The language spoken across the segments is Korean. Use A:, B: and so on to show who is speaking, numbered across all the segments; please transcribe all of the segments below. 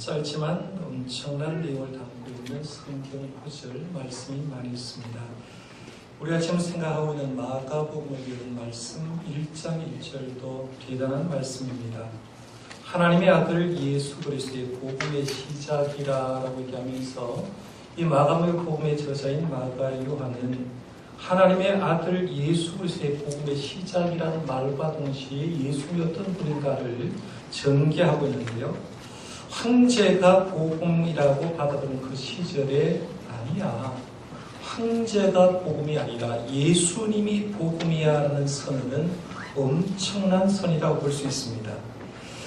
A: 짧지만 엄청난 내용을 담고 있는 성경 구절 말씀이 많이 있습니다. 우리가 지금 생각하고 있는 마가복음을 읽은 말씀 1장 1절도 대단한 말씀입니다. 하나님의 아들 예수 그리스도의 복음의 시작이라고 얘기하면서 이 마가복음의 저자인 마가 요한은 하나님의 아들 예수 그리스도의 복음의 시작이라는 말과 동시에 예수님이 어떤 분인가를 전개하고 있는데요. 황제가 복음이라고 받아들인 그 시절에 아니야. 황제가 복음이 아니라 예수님이 복음이야라는 선언은 엄청난 선이라고 볼 수 있습니다.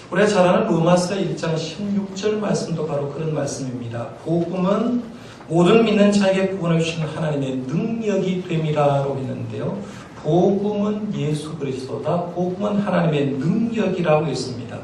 A: 우리가 잘 아는 로마서 1장 16절 말씀도 바로 그런 말씀입니다. 복음은 모든 믿는 자에게 구원을 주시는 하나님의 능력이 됨이라고 했는데요. 복음은 예수 그리스도다. 복음은 하나님의 능력이라고 했습니다.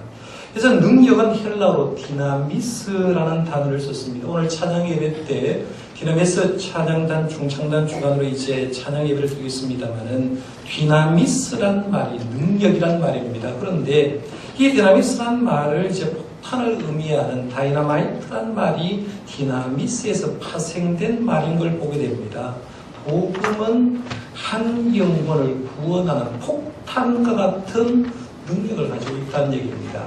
A: 그래서 능력은 헬라어로 디나미스라는 단어를 썼습니다. 오늘 찬양 예배 때 디나미스 찬양단 중창단 주관으로 이제 찬양 예배를 드리겠습니다만은 디나미스란 말이 능력이란 말입니다. 그런데 이 디나미스란 말을 이제 폭탄을 의미하는 다이나마이트란 말이 디나미스에서 파생된 말인 걸 보게 됩니다. 복음은 한 영혼을 구원하는 폭탄과 같은 능력을 가지고 있다는 얘기입니다.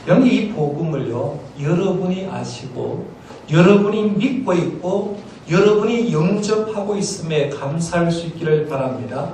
A: 여러분이 이 복음을요, 여러분이 아시고, 여러분이 믿고 있고, 여러분이 영접하고 있음에 감사할 수 있기를 바랍니다.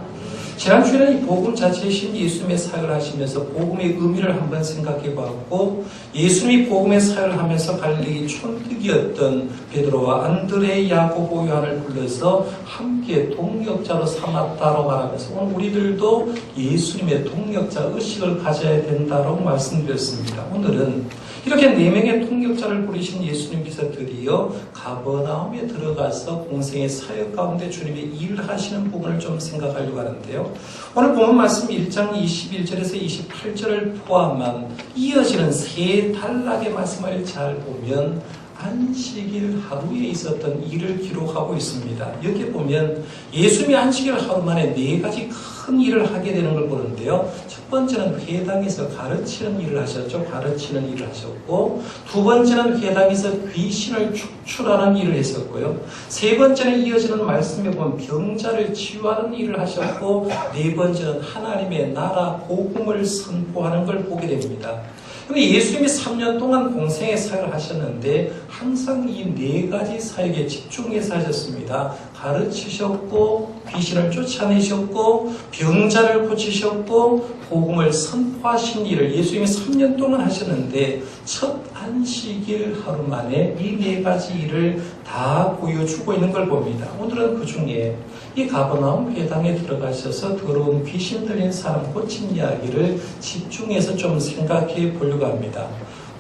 A: 지난주에는 이 복음 자체이신 예수님의 사역을 하시면서 복음의 의미를 한번 생각해 보았고, 예수님이 복음의 사역을 하면서 갈릴리 촌뜨기였던 베드로와 안드레, 야고보, 요한을 불러서 함께 동역자로 삼았다고 말하면서 오늘 우리들도 예수님의 동역자 의식을 가져야 된다고 말씀드렸습니다. 오늘은 이렇게 4명의 통역자를 부리신 예수님께서 드디어 가버나움에 들어가서 공생의 사역 가운데 주님의 일을 하시는 부분을 좀 생각하려고 하는데요. 오늘 본문 말씀 1장 21절에서 28절을 포함한 이어지는 세 단락의 말씀을 잘 보면 안식일 하루에 있었던 일을 기록하고 있습니다. 여기에 보면 예수님이 안식일 하루 만에 4가지 큰 일을 하게 되는 걸 보는데요. 첫 번째는 회당에서 가르치는 일을 하셨죠. 가르치는 일을 하셨고, 두 번째는 회당에서 귀신을 축출하는 일을 했었고요. 세 번째는 이어지는 말씀에 보면 병자를 치유하는 일을 하셨고, 네 번째는 하나님의 나라 복음을 선포하는 걸 보게 됩니다. 근데 예수님이 3년 동안 공생의 사역을 하셨는데 항상 이 4가지 사역에 집중해서 하셨습니다. 가르치셨고, 귀신을 쫓아내셨고, 병자를 고치셨고, 복음을 선포하신 일을 예수님이 3년 동안 하셨는데 첫 안식일 하루 만에 이 4가지 일을 다 보여주고 있는 걸 봅니다. 오늘은 그 중에 이 가버나움 회당에 들어가셔서 더러운 귀신 들린 사람 고친 이야기를 집중해서 좀 생각해 보려고 합니다.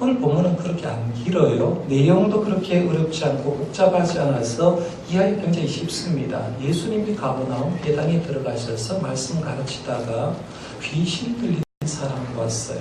A: 오늘 본문은 그렇게 안 길어요. 내용도 그렇게 어렵지 않고 복잡하지 않아서 이해하기 굉장히 쉽습니다. 예수님이 가버나움 회당에 들어가셔서 말씀 가르치다가 귀신 들린 사람이 왔어요.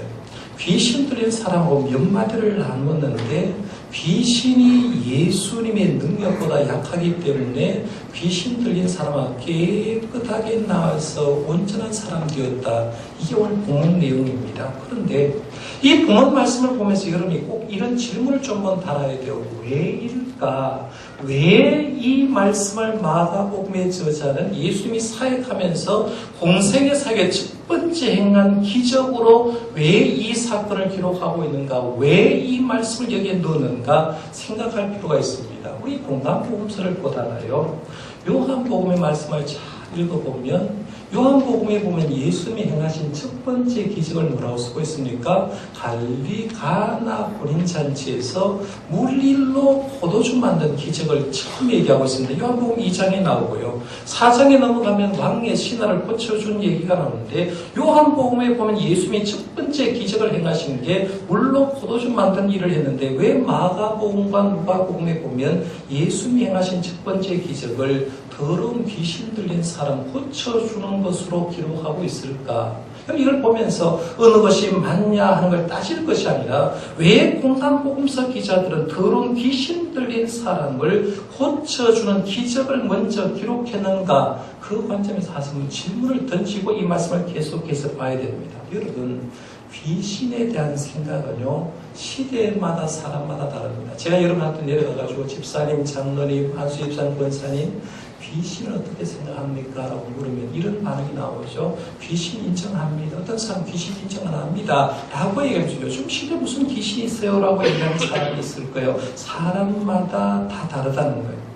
A: 귀신 들린 사람하고 몇 마디를 나눴는데 귀신이 예수님의 능력보다 약하기 때문에 귀신 들린 사람은 깨끗하게 나와서 온전한 사람 되었다. 이게 오늘 본문 내용입니다. 그런데 이 본문 말씀을 보면서 여러분이 꼭 이런 질문을 좀 달아야 돼요. 왜일까? 왜 이 말씀을 마가복음의 저자는 예수님이 사역하면서 공생의 사역의 첫 번째 행한 기적으로 왜 이 사건을 기록하고 있는가? 왜 이 말씀을 여기에 넣는가? 생각할 필요가 있습니다. 우리 공간복음서를 보다가요, 요한복음의 말씀을 잘 읽어보면 요한복음에 보면 예수님이 행하신 첫 번째 기적을 뭐라고 쓰고 있습니까? 갈릴리 가나 혼인잔치에서 물일로 포도주 만든 기적을 처음 얘기하고 있습니다. 요한복음 2장에 나오고요. 4장에 넘어가면 왕의 신하를 고쳐준 얘기가 나오는데 요한복음에 보면 예수님이 첫 번째 기적을 행하신 게 물로 포도주 만든 일을 했는데 왜 마가복음과 누가복음에 보면 예수님이 행하신 첫 번째 기적을 더러운 귀신 들린 사람 고쳐주는 것으로 기록하고 있을까? 이걸 보면서 어느 것이 맞냐 하는 걸 따질 것이 아니라 왜 공간복음서 기자들은 더러운 귀신 들린 사람을 고쳐주는 기적을 먼저 기록했는가? 그 관점에서 하시는 질문을 던지고 이 말씀을 계속해서 봐야 됩니다. 여러분, 귀신에 대한 생각은요, 시대마다 사람마다 다릅니다. 제가 여러분한테 내려가가지고 집사님, 장로님, 한수집사님, 권사님, 귀신을 어떻게 생각합니까? 라고 물으면 이런 반응이 나오죠. 귀신 인정합니다. 어떤 사람 귀신 인정 안 합니다. 라고 얘기하죠. 요즘 시대에 무슨 귀신이 있어요? 라고 얘기하는 사람이 있을 거예요. 사람마다 다 다르다는 거예요.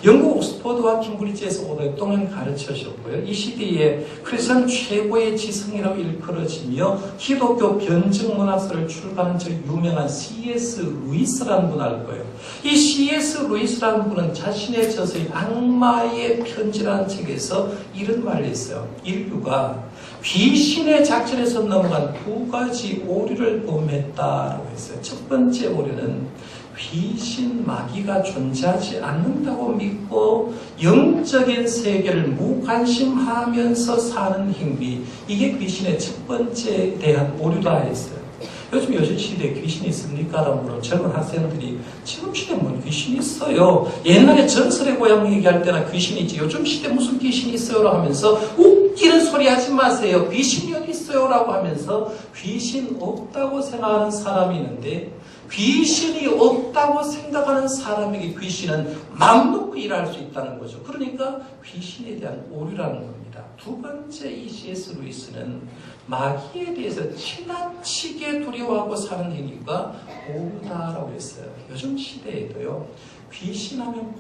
A: 영국 옥스퍼드와 캠브리지에서 오랫동안 가르쳐졌고요. 이 시대에 크리스천 최고의 지성이라고 일컬어지며 기독교 변증문학서를 출간한 즉 유명한 C.S. 루이스라는 분 알 거예요. 이 C.S. 루이스라는 분은 자신의 저서인 악마의 편지라는 책에서 이런 말을 했어요. 인류가 귀신의 작전에서 넘어간 두 가지 오류를 범했다라고 했어요. 첫 번째 오류는 귀신, 마귀가 존재하지 않는다고 믿고 영적인 세계를 무관심하면서 사는 행위, 이게 귀신의 첫 번째에 대한 오류다 했어요. 요즘 시대에 귀신이 있습니까? 라고 물어 젊은 학생들이 지금 시대에 뭔 귀신이 있어요? 옛날에 전설의 고향 얘기할 때나 귀신이 있지 요즘 시대에 무슨 귀신이 있어요? 라고 하면서 웃기는 소리 하지 마세요. 귀신이 어디 있어요? 라고 하면서 귀신 없다고 생각하는 사람이 있는데 귀신이 없다고 생각하는 사람에게 귀신은 맘 놓고 일할 수 있다는 거죠. 그러니까 귀신에 대한 오류라는 겁니다. 두 번째 이 C.S. 루이스는 마귀에 대해서 지나치게 두려워하고 사는 행위가 오류다라고 했어요. 요즘 시대에도요, 귀신하면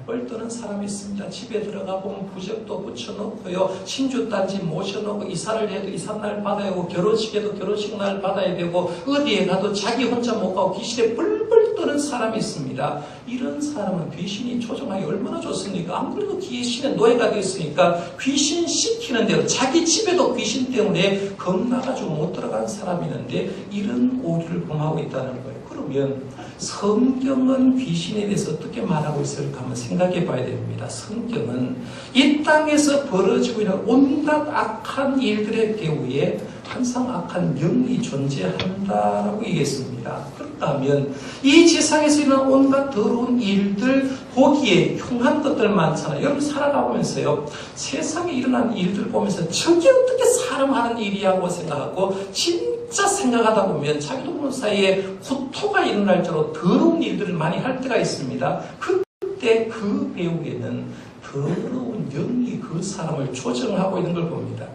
A: 벌벌 떠는 사람이 있습니다. 집에 들어가 보면 부적도 붙여놓고요, 신주단지 모셔놓고 이사를 해도 이삿날 받아야 하고 결혼식에도 결혼식날 받아야 되고 어디에 가도 자기 혼자 못 가고 귀신에 벌벌 떠는 사람이 있습니다. 이런 사람은 귀신이 조종하기 얼마나 좋습니까? 안 그래도 귀신의 노예가 되었으니까 귀신 시키는 대로 자기 집에도 귀신 때문에 겁나가지고 못 들어간 사람이 있는데 이런 오류를 범하고 있다는 거예요. 그러면 성경은 귀신에 대해서 어떻게 말하고 있을까 한번 생각해 봐야 됩니다. 성경은 이 땅에서 벌어지고 있는 온갖 악한 일들의 배후에 항상 악한 영이 존재한다라고 얘기했습니다. 그렇다면 이 지상에서 있는 온갖 더러운 일들, 보기에 흉한 것들 많잖아요. 여러분 살아가보면서요, 세상에 일어난 일들 보면서 저게 어떻게 사람 하는 일이라고 생각하고 진짜 생각하다 보면 자기도 모르는 사이에 구토가 일어날 정도로 더러운 일들을 많이 할 때가 있습니다. 그때 그 배후에는 더러운 영이 그 사람을 조정하고 있는 걸 봅니다.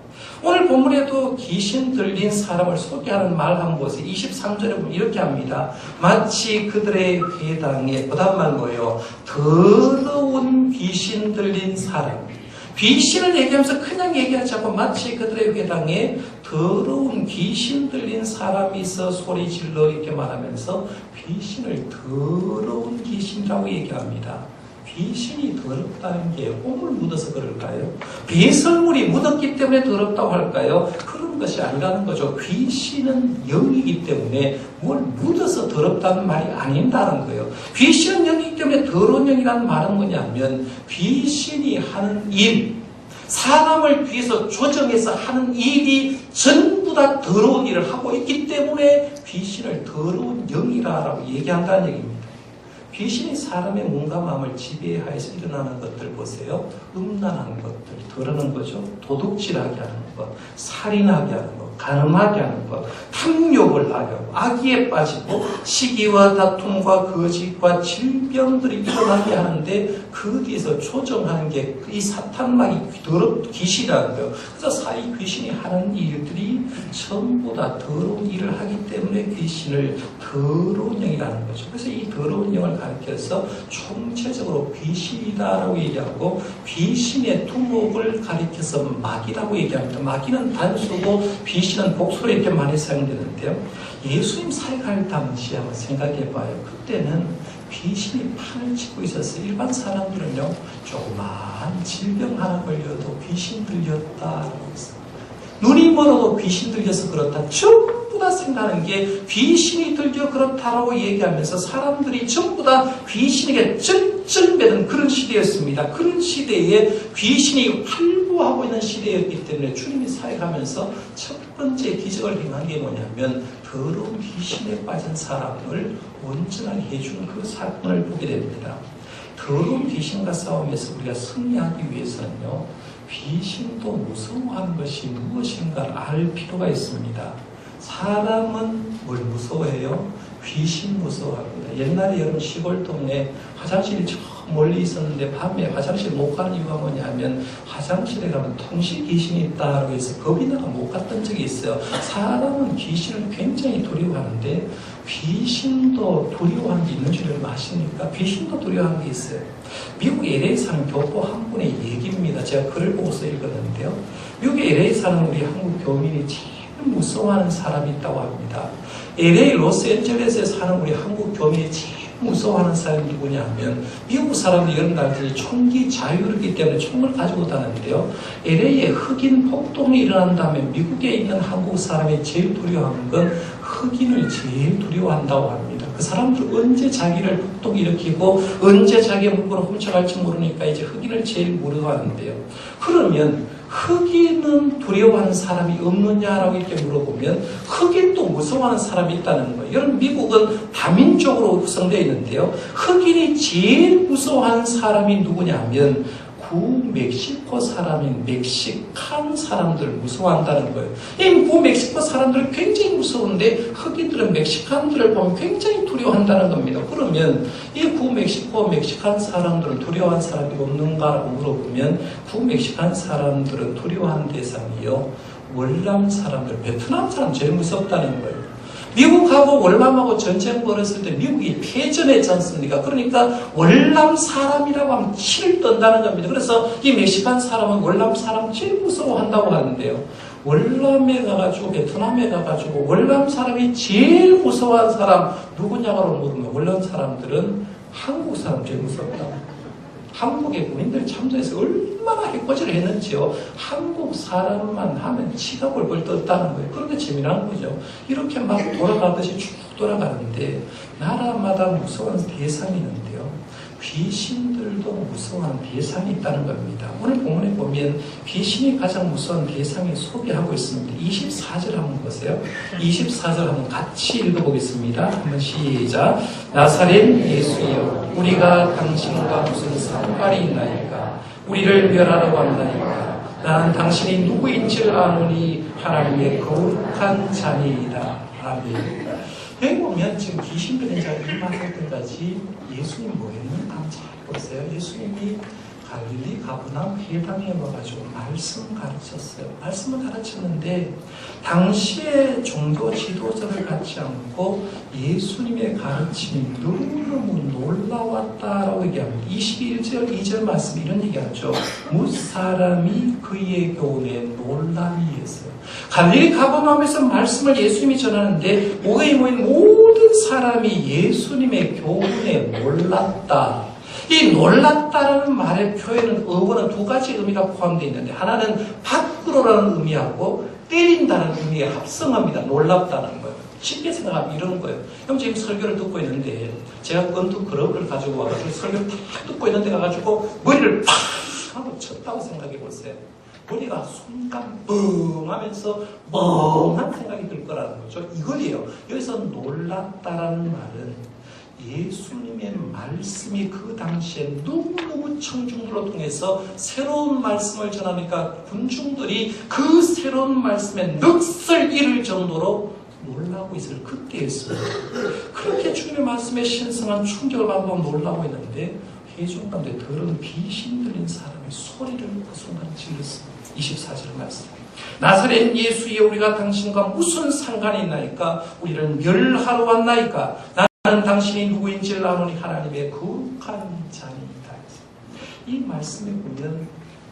A: 오늘 본문에도 귀신 들린 사람을 소개하는 말 한 곳에 23절에 보면 이렇게 합니다. 마치 그들의 회당에, 그 다음 말 뭐예요? 더러운 귀신 들린 사람. 귀신을 얘기하면서 그냥 얘기하지 않고 마치 그들의 회당에 더러운 귀신 들린 사람이 있어 소리 질러 이렇게 말하면서 귀신을 더러운 귀신이라고 얘기합니다. 귀신이 더럽다는 게 오물 묻어서 그럴까요? 배설물이 묻었기 때문에 더럽다고 할까요? 그런 것이 아니라는 거죠. 귀신은 영이기 때문에 뭘 묻어서 더럽다는 말이 아닌다는 거예요. 귀신은 영이기 때문에 더러운 영이라는 말은 뭐냐면 귀신이 하는 일, 사람을 위해서 조정해서 하는 일이 전부 다 더러운 일을 하고 있기 때문에 귀신을 더러운 영이라고 얘기한다는 얘기입니다. 귀신이 사람의 몸과 마음을 지배하여서 일어나는 것들 보세요. 음란한 것들, 더러는 거죠. 도둑질하게 하는 것, 살인하게 하는 것, 간음하게 하는 것, 탐욕을 하게 하고 악의에 빠지고 시기와 다툼과 거짓과 질병들이 일어나게 하는데 그 뒤에서 조정하는 게 이 사탄막이 귀신이라는 거예요. 그래서 이 귀신이 하는 일들이 전부 다 더러운 일을 하기 때문에 귀신을 더러운 영이라는 거죠. 그래서 이 더러운 영을 가리켜서 총체적으로 귀신이다라고 얘기하고 귀신의 두목을 가리켜서 마귀라고 얘기합니다. 마귀는 단수고 귀신은 복수로 이렇게 많이 사용되는데요. 예수님 사역할 당시 한번 생각해 봐요. 그때는 귀신이 판을 치고 있어서 일반 사람들은요, 조그마한 질병 하나 걸려도 귀신 들렸다라고 했어요. 눈이 멀어도 귀신 들려서 그렇다. 전부 다 생각하는 게 귀신이 들려 그렇다라고 얘기하면서 사람들이 전부 다 귀신에게 쩔쩔매는 그런 시대였습니다. 그런 시대에 귀신이 활보하고 있는 시대였기 때문에 주님이 사역하면서 첫 번째 기적을 행한 게 뭐냐면 더러운 귀신에 빠진 사람을 온전하게 해주는 그 사건을 보게 됩니다. 더러운 귀신과 싸움에서 우리가 승리하기 위해서는요, 귀신도 무서워하는 것이 무엇인가를 알 필요가 있습니다. 사람은 뭘 무서워해요? 귀신 무서워합니다. 옛날에 여러분 시골 동네 화장실이 저 멀리 있었는데 밤에 화장실 못 가는 이유가 뭐냐면 화장실에 가면 통신 귀신이 있다고 해서 겁이 나가 못 갔던 적이 있어요. 사람은 귀신을 굉장히 두려워하는데 귀신도 두려워하는 게 있는 줄 여러분 아십니까? 귀신도 두려워하는 게 있어요. 미국 LA 사는 교포 한 분의 얘기입니다. 제가 글을 보고서 읽었는데요. 미국 LA 사는 우리 한국 교민이 제일 무서워하는 사람이 있다고 합니다. LA 로스앤젤레스에 사는 우리 한국 교민이 제일 무서워하는 사람이 누구냐 하면 미국 사람들이 이런 날들이 총기 자유이기 때문에 총을 가지고 다니는데요. LA에 흑인 폭동이 일어난 다음에 미국에 있는 한국 사람이 제일 두려워하는 건 흑인을 제일 두려워한다고 합니다. 그 사람들 언제 자기를 폭동 일으키고 언제 자기의 물건을 훔쳐갈지 모르니까 이제 흑인을 제일 무서워하는데요. 그러면 흑인은 두려워하는 사람이 없느냐라고 이렇게 물어보면 흑인도 무서워하는 사람이 있다는 거예요. 여러분 미국은 다민족으로 구성되어 있는데요. 흑인이 제일 무서워하는 사람이 누구냐 하면 구멕시코 사람인 멕시칸 사람들을 무서워한다는 거예요. 이 구멕시코 사람들은 굉장히 무서운데 흑인들은 멕시칸들을 보면 굉장히 두려워한다는 겁니다. 그러면 이 구멕시코 멕시칸 사람들은 두려워한 사람이 없는가라고 물어보면 구멕시칸 사람들은 두려워하는 대상이요. 월남 사람들, 베트남 사람 제일 무섭다는 거예요. 미국하고 월남하고 전쟁 벌였을 때 미국이 패전했지 않습니까? 그러니까 월남 사람이라고 하면 치를 떤다는 겁니다. 그래서 이 멕시칸 사람은 월남 사람 제일 무서워한다고 하는데요. 월남에 가가지고 베트남에 가가지고 월남 사람이 제일 무서워하는 사람 누구냐고 물으면 월남 사람들은 한국 사람 제일 무섭다고. 한국의 군인들이 참전해서 얼마나 해코지를 했는지요. 한국 사람만 하면 치가 벌벌 떴다는 거예요. 그런데 재미난 거죠. 이렇게 막 돌아가듯이 쭉 돌아가는데 나라마다 무서운 대상이 있는데요. 귀신들도 무서워하는 대상이 있다는 겁니다. 오늘 본문에 보면 귀신이 가장 무서운 대상을 소개하고 있습니다. 24절 한번 보세요. 24절 한번 같이 읽어보겠습니다. 한번 시작. 나사렛 예수여 우리가 당신과 무슨 상관이 있나이까? 우리를 멸하라고 한다니까? 나는 당신이 누구인지를 아노니 하나님의 거룩한 자니이다. 아멘. 여기 보면 지금 귀신 들린 자가 임하실 때까지 예수님 뭐 했는가 한번 잘 보세요. 예수님이 갈릴리 가버나움 회당에 와가지고 말씀 가르쳤어요. 말씀을 가르쳤는데 당시의 종교 지도자를 갖지 않고 예수님의 가르침이 너무너무 놀라웠다라고 얘기합니다. 21절 2절 말씀 이런 얘기하죠. 무사람이 그의 교훈에 놀람이 했어요. 갈릴리 가버나움에서 말씀을 예수님이 전하는데 오해에 모인 모든 사람이 예수님의 교훈에 놀랐다. 이 놀랐다라는 말의 표현은 어원은 두 가지 의미가 포함되어 있는데 하나는 밖으로라는 의미하고 때린다는 의미에 합성합니다. 놀랍다는 거예요. 쉽게 생각하면 이런 거예요. 형 지금 설교를 듣고 있는데 제가 건두 그릇을 가지고 와가지고 설교를 탁 듣고 있는데 가가지고 머리를 팍 하고 쳤다고 생각해 보세요. 머리가 순간 뻥 하면서 멍한 생각이 들 거라는 거죠. 이거예요. 여기서 놀랐다라는 말은 예수님의 말씀이 그 당시에 너무너무 청중들로 통해서 새로운 말씀을 전하니까 군중들이 그 새로운 말씀에 넋을 잃을 정도로 놀라고 있을 그때였어요. 그렇게 주님의 말씀에 신성한 충격을 받고 놀라고 있는데 회중 가운데 더러운 귀신 들린 사람이 소리를 그 순간 질렀습니다. 24절 말씀. 나사렛 예수여 우리가 당신과 무슨 상관이 있나이까? 우리를 멸하러 왔나이까? 나는 당신이 누구인지를 아노니 하나님의 거룩한 자니이다. 이 말씀에 보면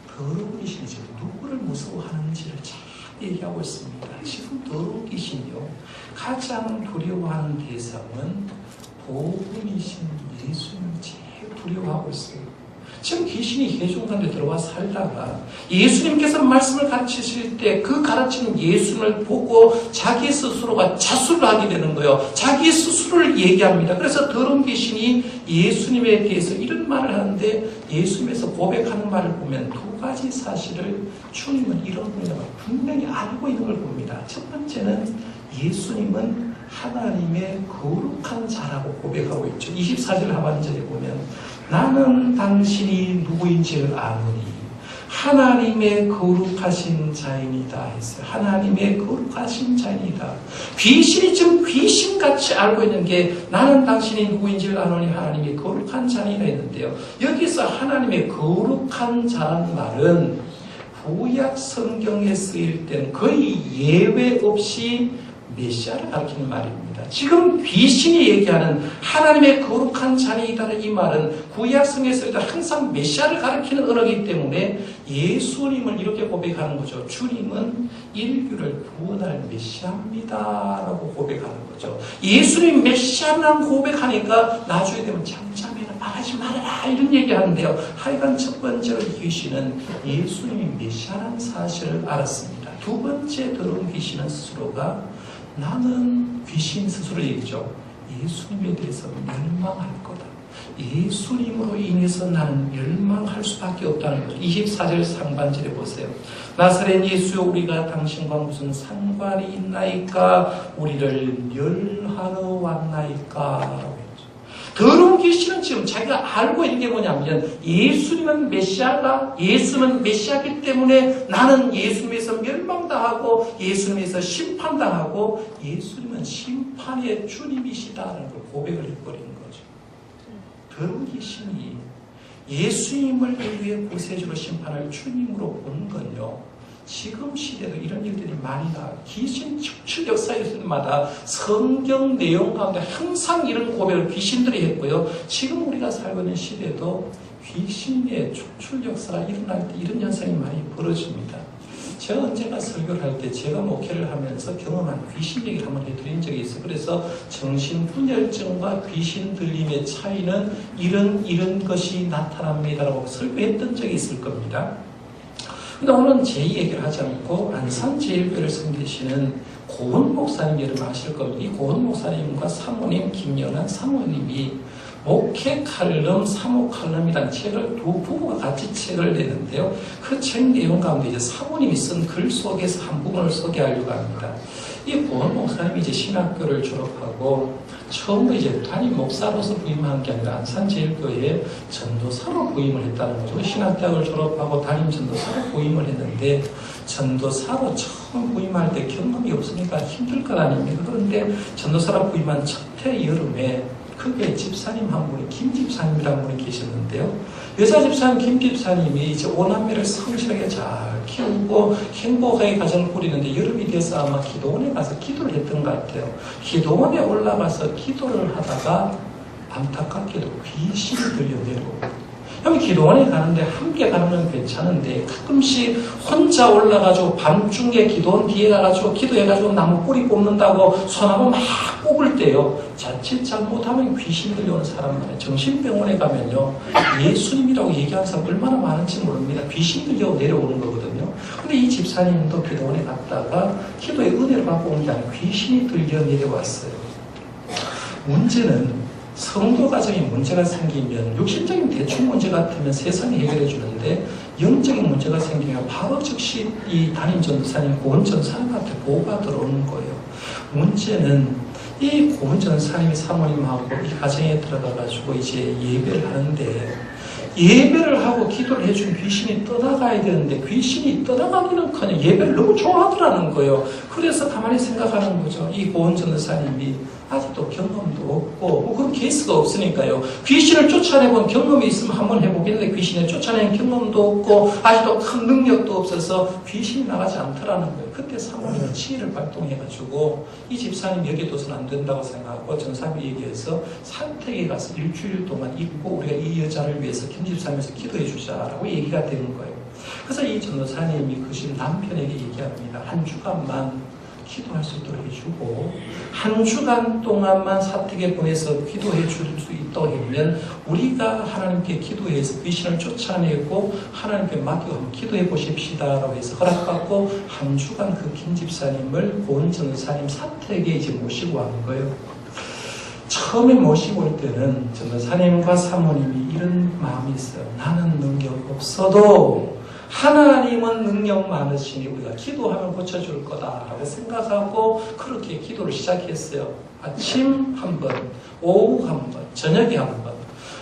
A: 더러운 귀신이 지금 누구를 무서워하는지를 잘 얘기하고 있습니다. 지금 더러운 귀신이요. 가장 두려워하는 대상은 복음이신 예수님을 제일 두려워하고 있어요. 지금 귀신이 회중 가운데 들어와 살다가 예수님께서 말씀을 가르치실 때 그 가르치는 예수님을 보고 자기 스스로가 자수를 하게 되는 거예요. 자기 스스로를 얘기합니다. 그래서 더러운 귀신이 예수님에 대해서 이런 말을 하는데 예수님에서 고백하는 말을 보면 두 가지 사실을 주님은 이런 분야를 분명히 알고 있는 걸 봅니다. 첫 번째는 예수님은 하나님의 거룩한 자라고 고백하고 있죠. 24절 하반절에 보면 나는 당신이 누구인지를 아노니 하나님의 거룩하신 자인이다 했어요. 하나님의 거룩하신 자인이다. 귀신이 지금 귀신같이 알고 있는 게 나는 당신이 누구인지를 아노니 하나님의 거룩한 자니라 했는데요. 여기서 하나님의 거룩한 자라는 말은 구약 성경에 쓰일 때는 거의 예외 없이 메시아를 가리키는 말입니다. 지금 귀신이 얘기하는 하나님의 거룩한 자니이다는 이 말은 구약성에서 항상 메시아를 가리키는 언어이기 때문에 예수님을 이렇게 고백하는 거죠. 주님은 인류를 구원할 메시아입니다 라고 고백하는 거죠. 예수님 메시아라는 고백하니까 나중에 되면 잠잠해라 말하지 말아라 이런 얘기하는데요. 하여간 첫 번째로 귀신은 예수님이 메시아라는 사실을 알았습니다. 두 번째 들어온 귀신은 스스로가 나는 귀신 스스로 얘기죠. 예수님에 대해서 멸망할 거다. 예수님으로 인해서 나는 멸망할 수밖에 없다는 거죠. 24절 상반절에 보세요. 나사렛 예수여 우리가 당신과 무슨 상관이 있나이까 우리를 멸하러 왔나이까. 더러운 귀신은 지금 자기가 알고 있는 게 뭐냐면 예수님은 메시아다. 예수는 메시아이기 때문에 나는 예수님에서 멸망당하고 예수님에서 심판당하고 예수님은 심판의 주님이시다라는 걸 고백을 해버리는 거죠. 더러운 귀신이 예수님을 인류의 구세주로 심판할 주님으로 보는 건요. 지금 시대도 이런 일들이 많이 나와요. 귀신 축출 역사에 있을 때마다 성경 내용 가운데 항상 이런 고백을 귀신들이 했고요. 지금 우리가 살고 있는 시대도 귀신의 축출 역사가 일어날 때 이런 현상이 많이 벌어집니다. 제가 언젠가 설교를 할 때 제가 목회를 하면서 경험한 귀신 얘기를 한번 해드린 적이 있어요. 그래서 정신분열증과 귀신 들림의 차이는 이런 것이 나타납니다라고 설교했던 적이 있을 겁니다. 근데 오늘은 제 얘기를 하지 않고 안산제일교회를 섬기시는 고은 목사님 여러분 아실 겁니다. 이 고은 목사님과 사모님 김연한 사모님이 목회 칼럼, 사모 칼럼이라는 책을 두 부부가 같이 책을 내는데요. 그 책 내용 가운데 이제 사모님이 쓴 글 속에서 한 부분을 소개하려고 합니다. 이 고은 목사님이 이제 신학교를 졸업하고 처음으로 이제 담임 목사로서 부임한 게 아니라 안산제일교회에 전도사로 부임을 했다는 거죠. 신학대학을 졸업하고 담임 전도사로 부임을 했는데 전도사로 처음 부임할 때 경험이 없으니까 힘들 것 아닙니까? 그런데 전도사로 부임한 첫 해 여름에 크게 집사님 한 분이 김 집사님이라는 분이 계셨는데요. 여자 집사님 김 집사님이 이제 오남매를 성실하게 잘 키우고 행복하게 가정을 꾸리는데 여름이 돼서 아마 기도원에 가서 기도를 했던 것 같아요. 기도원에 올라가서 기도를 하다가 안타깝게도 귀신이 들려내고 그럼 기도원에 가는데 함께 가는 건 괜찮은데 가끔씩 혼자 올라가지고 밤중에 기도원 뒤에 가가지고 기도해가지고 나무 뿌리 뽑는다고 소나무 막 뽑을 때요. 자칫 잘못하면 귀신 들려오는 사람 많아요. 정신병원에 가면요. 예수님이라고 얘기하는 사람 얼마나 많은지 모릅니다. 귀신 들려 내려오는 거거든요. 근데 이 집사님도 기도원에 갔다가 기도의 은혜를 받고 온 게 아니라 귀신이 들려 내려왔어요. 문제는 성도 가정에 문제가 생기면 육신적인 대충 문제 같으면 세상이 해결해 주는데 영적인 문제가 생기면 바로 즉시 이 담임 전도사님, 고은 전사님한테 보고가 들어오는 거예요. 문제는 이 고은 전사님이 사모님하고 이 가정에 들어가가지고 이제 예배를 하는데 예배를 하고 기도를 해준 귀신이 떠나가야 되는데 귀신이 떠나가기는커녕 예배를 너무 좋아하더라는 거예요. 그래서 가만히 생각하는 거죠. 이 고은 전도사님이 아직도 경험도 없고 그런 케이스가 없으니까요. 귀신을 쫓아내본 경험이 있으면 한번 해보겠는데 귀신을 쫓아낸 경험도 없고 아직도 큰 능력도 없어서 귀신이 나가지 않더라는 거예요. 그때 사모님은 지혜를 발동해가지고 이 집사님 여기 둬서는 안 된다고 생각하고 전사님이 얘기해서 산택에 가서 일주일 동안 있고 우리가 이 여자를 위해서 김 집사님에서 기도해 주자라고 얘기가 되는 거예요. 그래서 이 전도사님이 그 집 남편에게 얘기합니다. 한 주간만 기도할 수 있도록 해주고 한 주간 동안만 사택에 보내서 기도해 줄 수 있도록 하면 우리가 하나님께 기도해서 귀신을 쫓아내고 하나님께 맡기고 한번 기도해 보십시다라고 해서 허락받고 한 주간 그 김 집사님을 고은 전도사님 사택에 이제 모시고 간 거예요. 처음에 모시고 올 때는 전도사님과 사모님이 이런 마음이 있어요. 나는 능력 없어도 하나님은 능력 많으시니 우리가 기도하면 고쳐줄 거다라고 생각하고 그렇게 기도를 시작했어요. 아침 한 번, 오후 한 번, 저녁에 한 번.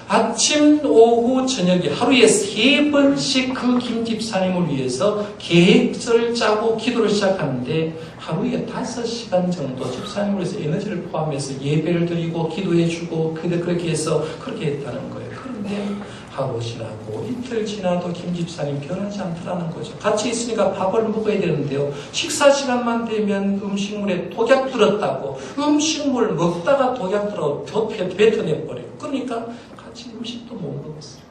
A: 아침, 오후, 저녁에 하루에 3번씩 그 김 집사님을 위해서 계획서를 짜고 기도를 시작하는데 하루에 5시간 정도 집사님을 위해서 에너지를 포함해서 예배를 드리고 기도해주고 그렇게 해서 그렇게 했다는 거예요. 그런데 하루 지나고 이틀 지나도 김 집사님 변하지 않더라는 거죠. 같이 있으니까 밥을 먹어야 되는데요. 식사 시간만 되면 음식물에 독약 들었다고 음식물 먹다가 독약 들어 뱉어내버려요. 그러니까 같이 음식도 못 먹었어요.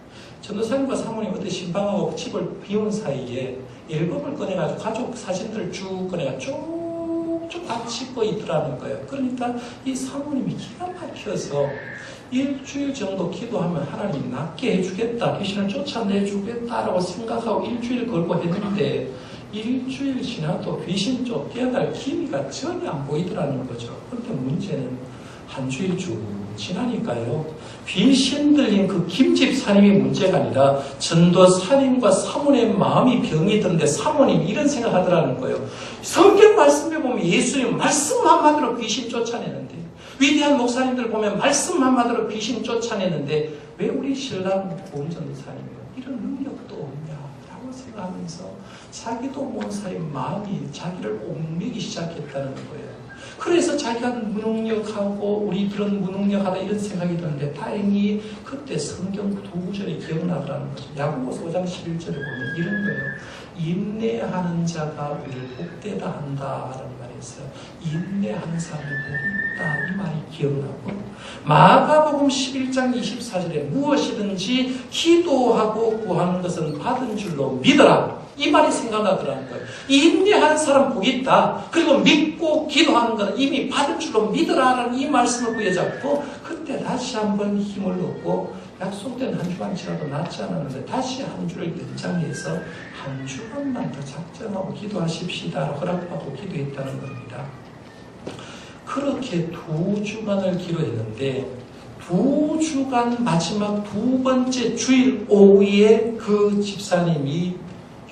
A: 전도사님과 사모님 그때 신방하고 집을 비운 사이에 앨범을 꺼내가지고 가족 사진들을 쭉 꺼내가지고 쭉쭉 다 찍고 있더라는 거예요. 그러니까 이 사모님이 기가 막혀서 일주일 정도 기도하면 하나님 낫게 해주겠다, 귀신을 쫓아내주겠다라고 생각하고 일주일 걸고 했는데 일주일 지나도 귀신 쫓겨날 기미가 전혀 안 보이더라는 거죠. 그런데 문제는 한 주일 쭉 지나니까요. 귀신 들린 그 김집사님이 문제가 아니라 전도사님과 사모님의 마음이 병이 드는데 사모님이 이런 생각하더라는 거예요. 성경 말씀에 보면 예수님 말씀 한마디로 귀신 쫓아내는데 위대한 목사님들 보면 말씀 한마디로 귀신 쫓아내는데 왜 우리 신랑 보훈 전도사님은 이런 능력도 없냐라고 생각하면서 자기도 모르는 사이 마음이 자기를 옥매기 시작했다는 거예요. 그래서 자기가 무능력하고 우리들은 무능력하다 이런 생각이 드는데 다행히 그때 성경 2구절이 기억나더라는 거죠. 야고보서 5장 11절에 보면 이런 거예요. 인내하는 자가 우리를 복되다 한다라는 말이 있어요. 인내하는 사람이 복이 있다 이 말이 기억나고 마가복음 11장 24절에 무엇이든지 기도하고 구하는 것은 받은 줄로 믿어라 이 말이 생각나더라는 거예요. 인내하는 사람 복이 있다. 그리고 믿고 기도하는 것은 이미 받은 줄로 믿어라라는 이 말씀을 부여잡고 그때 다시 한번 힘을 얻고 약속된 한 주간 지나도 낫지 않았는데 다시 한 주를 연장해서 한 주간만 더 작정하고 기도하십시다 허락받고 기도했다는 겁니다. 그렇게 2주간을 기도했는데 2주간 마지막 2번째 주일 오후에 그 집사님이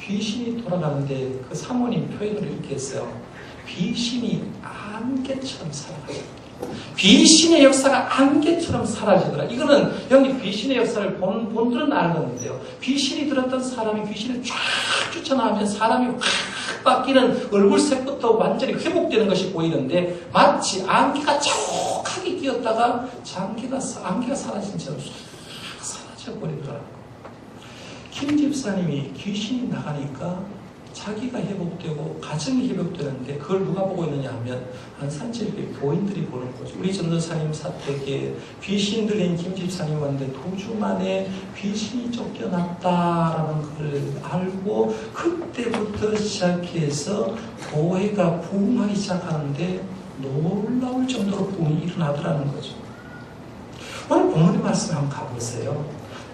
A: 귀신이 돌아가는데 그 사모님 표현을 이렇게 했어요. 귀신이 안개처럼 사라져요. 귀신의 역사가 안개처럼 사라지더라. 이거는 여기 귀신의 역사를 본들은 알겠는데요. 귀신이 들었던 사람이 귀신을 쫙 쫓아나오면 사람이 확 바뀌는 얼굴색부터 완전히 회복되는 것이 보이는데 마치 안개가 촉하게 끼었다가 안개가 사라진 채로 싹 사라져버리더라고요. 김 집사님이 귀신이 나가니까 자기가 회복되고 가정이 회복되는데 그걸 누가 보고 있느냐 하면 안산지역의 교인들이 보는 거죠. 우리 전도사님 사택에 귀신 들린 김 집사님 왔는데 2주 만에 귀신이 쫓겨났다라는 걸 알고 그때부터 시작해서 교회가 부흥하기 시작하는데 놀라울 정도로 부흥이 일어나더라는 거죠. 오늘 본문의 말씀 한번 가보세요.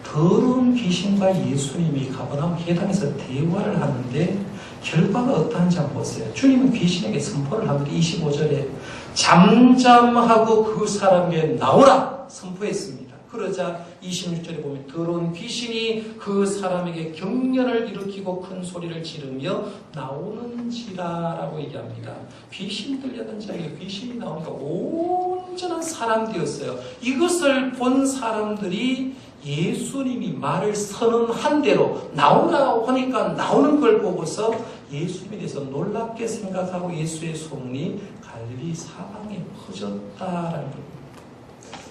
A: 더러운 귀신과 예수님이 가버나움 회당에서 대화를 하는데 결과가 어떠한지 한번 보세요. 주님은 귀신에게 선포를 합니다. 25절에 잠잠하고 그 사람에게 나오라 선포했습니다. 그러자 26절에 보면 더러운 귀신이 그 사람에게 경련을 일으키고 큰 소리를 지르며 나오는지라라고 얘기합니다. 귀신 들렸던 자에게 귀신이 나오니까 온전한 사람 되었어요. 이것을 본 사람들이 예수님이 말을 선언한 대로 나오라고 하니까 나오는 걸 보고서 예수님에 대해서 놀랍게 생각하고 예수의 소문이 갈릴리 사방에 퍼졌다라는 겁니다.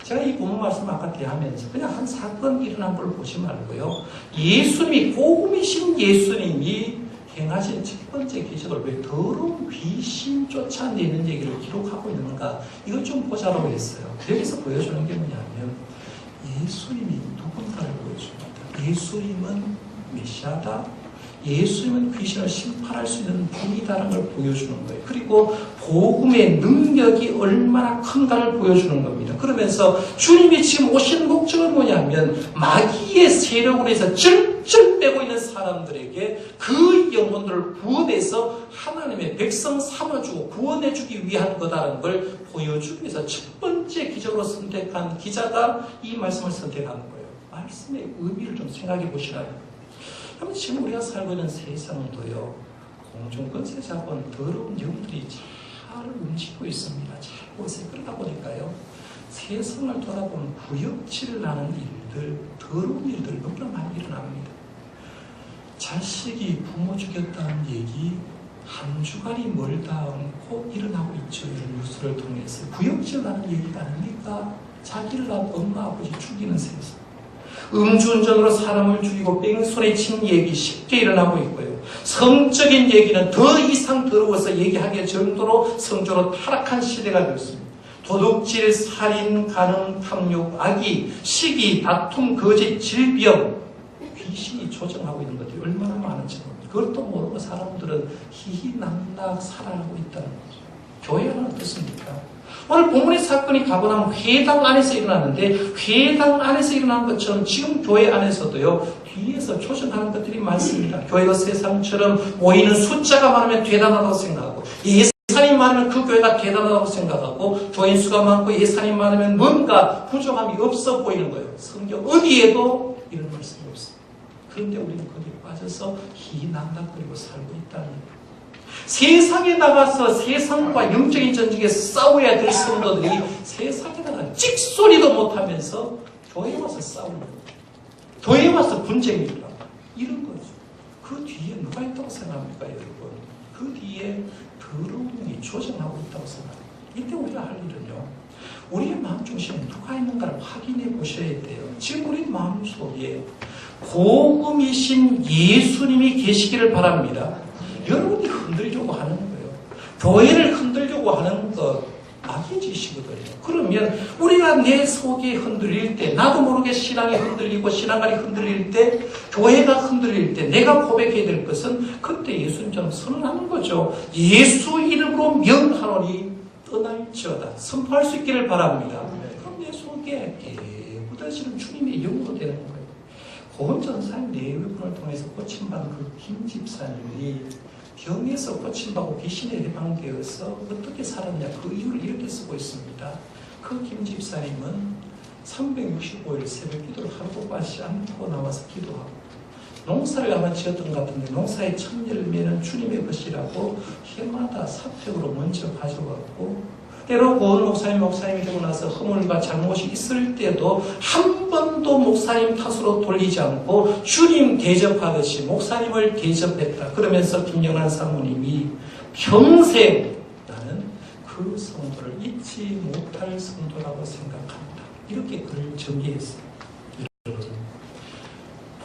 A: 제가 이 본문 말씀 아까 대하면서 그냥 한 사건 일어난 걸 보지 말고요. 예수님이 복음이신 예수님이 행하신 첫 번째 기적을 왜 더러운 귀신 쫓아내는 얘기를 기록하고 있는가 이걸 좀 보자라고 했어요. 여기서 보여주는 게 뭐냐면 예수님이 누군가를 보여줍니다. 예수님은 메시아다. 예수님은 귀신을 심판할 수 있는 분이다라는 걸 보여주는 거예요. 그리고 복음의 능력이 얼마나 큰가를 보여주는 겁니다. 그러면서 주님이 지금 오신 목적은 뭐냐면 마귀의 세력으로 해서 쩔쩔 빼고 있는 사람들에게 그 영혼들을 구원해서 하나님의 백성 삼아주고 구원해주기 위한 거다라는 걸 보여주기 위해서 첫 번째 기적으로 선택한 기자가 이 말씀을 선택하는 거예요. 말씀의 의미를 좀 생각해 보시라요. 그럼 지금 우리가 살고 있는 세상도요, 공중권세 잡은 더러운 영들이 잘 움직이고 있습니다. 잘 보세요. 그러다 보니까요, 세상을 돌아보면 구역질 나는 일들, 더러운 일들 너무나 많이 일어납니다. 자식이 부모 죽였다는 얘기 한 주간이 멀다 않고 일어나고 있죠. 이런 뉴스를 통해서. 구역질 나는 얘기가 아닙니까? 자기를 낳은 엄마 아버지 죽이는 세상. 음주운전으로 사람을 죽이고 뺑소니 친 얘기 쉽게 일어나고 있고요. 성적인 얘기는 더 이상 더러워서 얘기하기 정도로 성적으로 타락한 시대가 되었습니다. 도둑질, 살인, 간음, 탐욕, 악의, 시기, 다툼, 거짓, 질병, 귀신이 조정하고 있는 것들이 얼마나 많은지 모릅니다. 그걸 또 모르고 사람들은 희희낙낙 살아가고 있다는 거죠. 교회는 어떻습니까? 오늘 본문의 사건이 가고 나면 회당 안에서 일어났는데 회당 안에서 일어난 것처럼 지금 교회 안에서도요. 뒤에서 조정하는 것들이 많습니다. 교회가 세상처럼 모이는 숫자가 많으면 대단하다고 생각하고 예산이 많으면 그 교회가 대단하다고 생각하고 교인 수가 많고 예산이 많으면 뭔가 부족함이 없어 보이는 거예요. 성경 어디에도 이런 말씀이 없습니다. 그런데 우리는 거기에 빠져서 희낙낙거리고 살고 있다는 거예요. 세상에 나가서 세상과 영적인 전쟁에서 싸워야 될 성도들이 세상에 나가 찍소리도 못하면서 교회에 와서 싸우는 거예요. 교회에 와서 분쟁이 일어나고 이런 거죠. 그 뒤에 누가 있다고 생각합니까, 여러분? 그 뒤에 더러움이 조정하고 있다고 생각합니다. 이때 우리가 할 일은요. 우리의 마음 중심에 누가 있는가를 확인해 보셔야 돼요. 지금 우리 마음속에 복음이신 예수님이 계시기를 바랍니다. 여러분이 흔들려고 하는 거예요. 교회를 흔들려고 하는 것 악의 짓이거든요. 그러면 우리가 내 속이 흔들릴 때, 나도 모르게 신앙이 흔들리고 신앙관이 흔들릴 때, 교회가 흔들릴 때 내가 고백해야 될 것은 그때 예수님처럼 선언하는 거죠. 예수 이름으로 명하노니 떠날지어다. 선포할 수 있기를 바랍니다. 그럼 내 속에 깨부러지는 주님의 영으로 되는 거예요. 고은전사님 내외분을 통해서 고침받은 그 김 집사님이 병에서 고침받고 귀신에 해방되어서 어떻게 살았냐 그 이유를 이렇게 쓰고 있습니다. 그 김 집사님은 365일 새벽 기도를 하루도 빠지지 않고 나와서 기도하고 농사를 아마 지었던 것 같은데 농사의 첫 열매는 주님의 것이라고 해마다 사택으로 먼저 가져갔고 때로 고은 목사님이 되고 나서 허물과 잘못이 있을 때도 한 번도 목사님 탓으로 돌리지 않고 주님 대접하듯이 목사님을 대접했다. 그러면서 김영란 사모님이 평생 나는 그 성도를 잊지 못할 성도라고 생각합니다. 이렇게 글을 정리했어요. 여러분,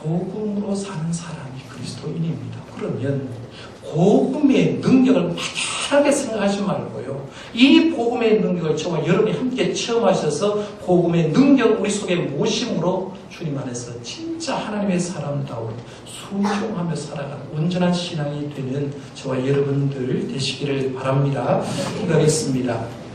A: 복음으로 사는 사람이 그리스도인입니다. 그러면 복음의 능력을 막연하게 생각하지 말고요. 이 복음의 능력을 저와 여러분이 함께 체험하셔서 복음의 능력을 우리 속에 모심으로 주님 안에서 진짜 하나님의 사람다운 순종하며 살아가는 온전한 신앙이 되는 저와 여러분들 되시기를 바랍니다. 기도하겠습니다.